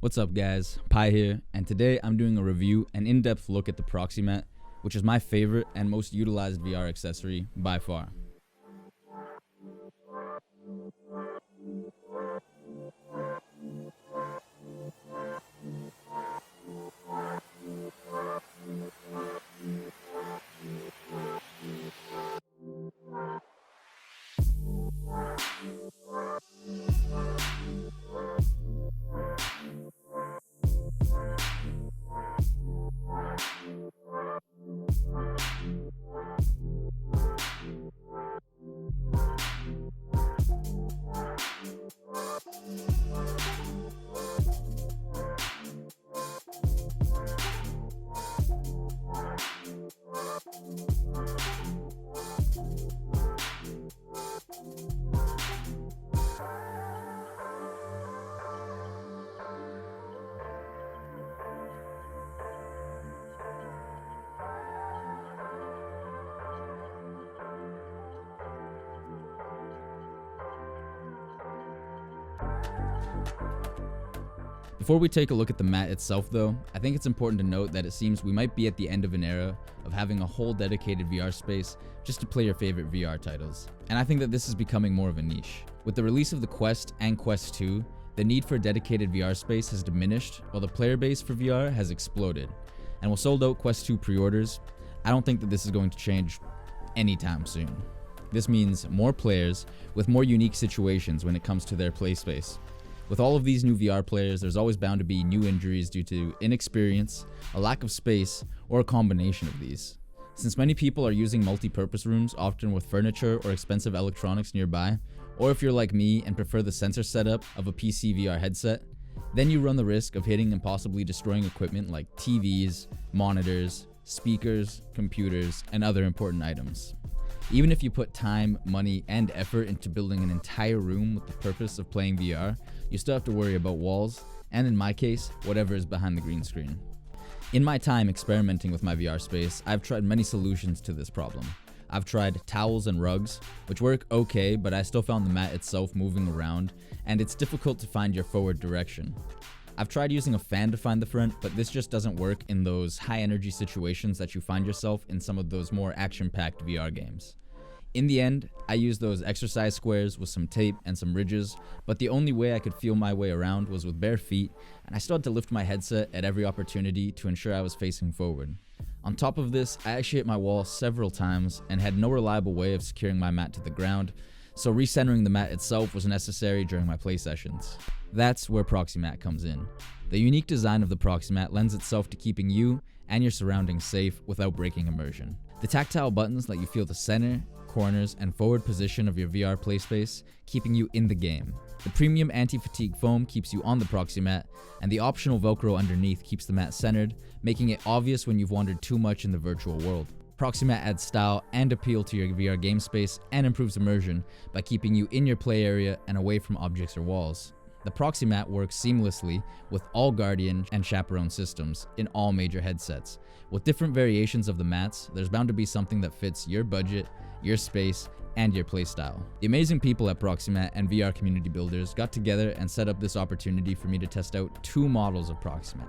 What's up guys, Pi here, and today I'm doing a review and in-depth look at the Proxy Mat, which is my favorite and most utilized VR accessory by far. Before we take a look at the mat itself though, I think it's important to note that it seems we might be at the end of an era of having a whole dedicated VR space just to play your favorite VR titles. And I think that this is becoming more of a niche. With the release of the Quest and Quest 2, the need for a dedicated VR space has diminished while the player base for VR has exploded. And with sold out Quest 2 pre-orders, I don't think that this is going to change anytime soon. This means more players with more unique situations when it comes to their play space. With all of these new VR players, there's always bound to be new injuries due to inexperience, a lack of space, or a combination of these. Since many people are using multi-purpose rooms, often with furniture or expensive electronics nearby, or if you're like me and prefer the sensor setup of a PC VR headset, then you run the risk of hitting and possibly destroying equipment like TVs, monitors, speakers, computers, and other important items. Even if you put time, money, and effort into building an entire room with the purpose of playing VR, you still have to worry about walls, and in my case, whatever is behind the green screen. In my time experimenting with my VR space, I've tried many solutions to this problem. I've tried towels and rugs, which work okay, but I still found the mat itself moving around, and it's difficult to find your forward direction. I've tried using a fan to find the front, but this just doesn't work in those high energy situations that you find yourself in some of those more action-packed VR games. In the end, I used those exercise squares with some tape and some ridges, but the only way I could feel my way around was with bare feet, and I still had to lift my headset at every opportunity to ensure I was facing forward. On top of this, I actually hit my wall several times and had no reliable way of securing my mat to the ground, so recentering the mat itself was necessary during my play sessions. That's where Proxy Mat comes in. The unique design of the Proxy Mat lends itself to keeping you and your surroundings safe without breaking immersion. The tactile buttons let you feel the center, corners, and forward position of your VR play space, keeping you in the game. The premium anti-fatigue foam keeps you on the Proxy Mat, and the optional Velcro underneath keeps the mat centered, making it obvious when you've wandered too much in the virtual world. Proxy Mat adds style and appeal to your VR game space and improves immersion by keeping you in your play area and away from objects or walls. The Proxy Mat works seamlessly with all Guardian and Chaperone systems in all major headsets. With different variations of the mats, there's bound to be something that fits your budget, your space, and your playstyle. The amazing people at Proximat and VR community builders got together and set up this opportunity for me to test out two models of Proximat,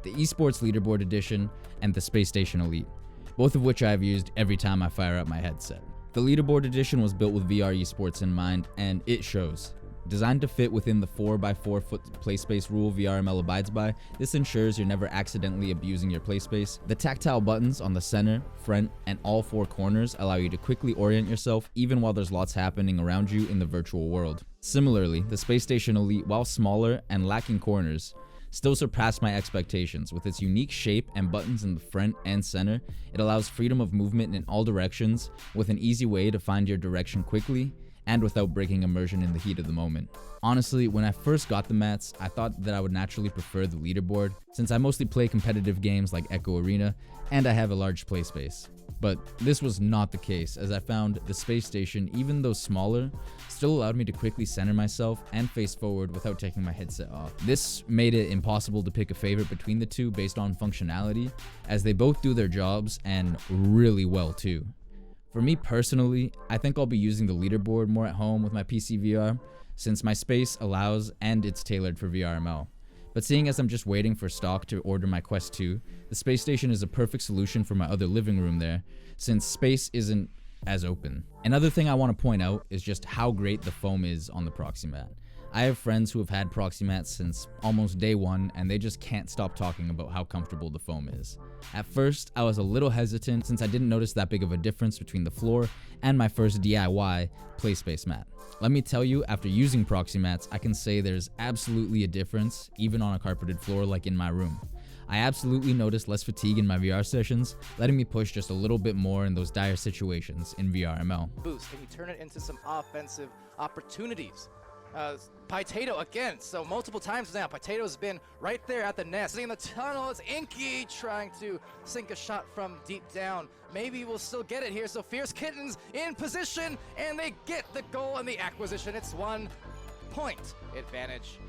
the Esports Leaderboard Edition and the Space Station Elite, both of which I've used every time I fire up my headset. The Leaderboard Edition was built with VR esports in mind, and it shows. Designed to fit within the 4x4 foot play space rule VRML abides by, this ensures you're never accidentally abusing your play space. The tactile buttons on the center, front, and all four corners allow you to quickly orient yourself even while there's lots happening around you in the virtual world. Similarly, the Space Station Elite, while smaller and lacking corners, still surpassed my expectations. With its unique shape and buttons in the front and center, it allows freedom of movement in all directions with an easy way to find your direction quickly and without breaking immersion in the heat of the moment. Honestly, when I first got the mats, I thought that I would naturally prefer the leaderboard since I mostly play competitive games like Echo Arena and I have a large play space. But this was not the case, as I found the Space Station, even though smaller, still allowed me to quickly center myself and face forward without taking my headset off. This made it impossible to pick a favorite between the two based on functionality, as they both do their jobs and really well too. For me personally, I think I'll be using the leaderboard more at home with my PC VR, since my space allows and it's tailored for VRML. But seeing as I'm just waiting for stock to order my Quest 2, the space station is a perfect solution for my other living room there, since space isn't as open. Another thing I want to point out is just how great the foam is on the Proxy Mat. I have friends who have had Proxy Mats since almost day one, and they just can't stop talking about how comfortable the foam is. At first, I was a little hesitant since I didn't notice that big of a difference between the floor and my first DIY PlaySpace mat. Let me tell you, after using Proxy Mats, I can say there's absolutely a difference, even on a carpeted floor like in my room. I absolutely noticed less fatigue in my VR sessions, letting me push just a little bit more in those dire situations in VRML. Boost, can you turn it into some offensive opportunities? Potato again, so multiple times now. Potato's been right there at the net, sitting in the tunnel. It's Inky trying to sink a shot from deep down. Maybe we'll still get it here. So Fierce Kittens in position, and they get the goal and the acquisition. It's 1 point advantage.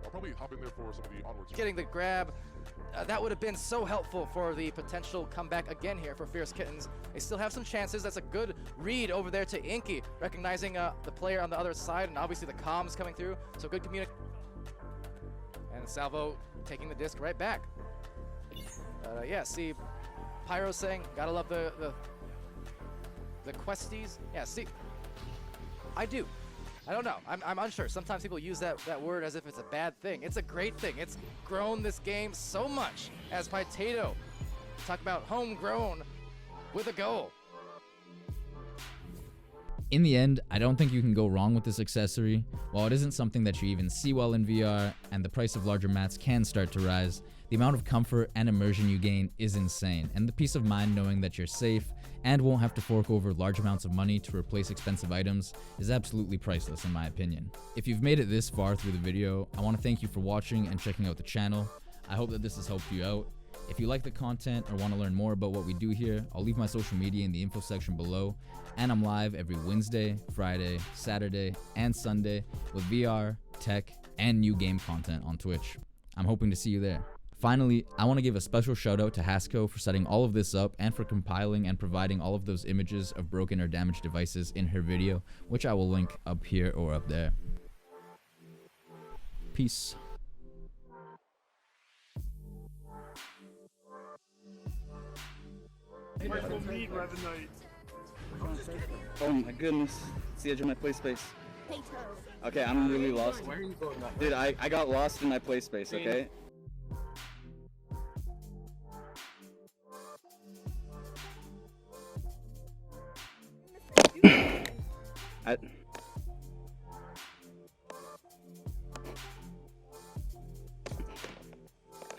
I'll probably hop in there for some of the onwards. Getting the grab. That would have been so helpful for the potential comeback again here for Fierce Kittens. They still have some chances. That's a good read over there to Inky, recognizing the player on the other side, and obviously the comms coming through. So good communication. And Salvo taking the disc right back. Yeah, see, Pyro saying, gotta love the questies. Yeah, see, I do. I don't know. I'm unsure. Sometimes people use that word as if it's a bad thing. It's a great thing. It's grown this game so much as Potato. Talk about homegrown with a goal. In the end, I don't think you can go wrong with this accessory. While it isn't something that you even see well in VR, and the price of larger mats can start to rise, the amount of comfort and immersion you gain is insane, and the peace of mind knowing that you're safe and won't have to fork over large amounts of money to replace expensive items is absolutely priceless in my opinion. If you've made it this far through the video, I want to thank you for watching and checking out the channel. I hope that this has helped you out. If you like the content or want to learn more about what we do here, I'll leave my social media in the info section below, and I'm live every Wednesday, Friday, Saturday, and Sunday with VR, tech, and new game content on Twitch. I'm hoping to see you there. Finally, I want to give a special shout out to Hasco for setting all of this up and for compiling and providing all of those images of broken or damaged devices in her video, which I will link up here or up there. Peace. Oh my goodness, it's the edge of my play space. Okay, I'm really lost. Where are you going? Dude, I got lost in my play space, okay?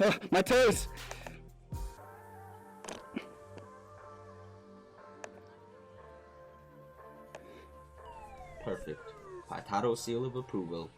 Oh, my toes! Perfect. Potato seal of approval.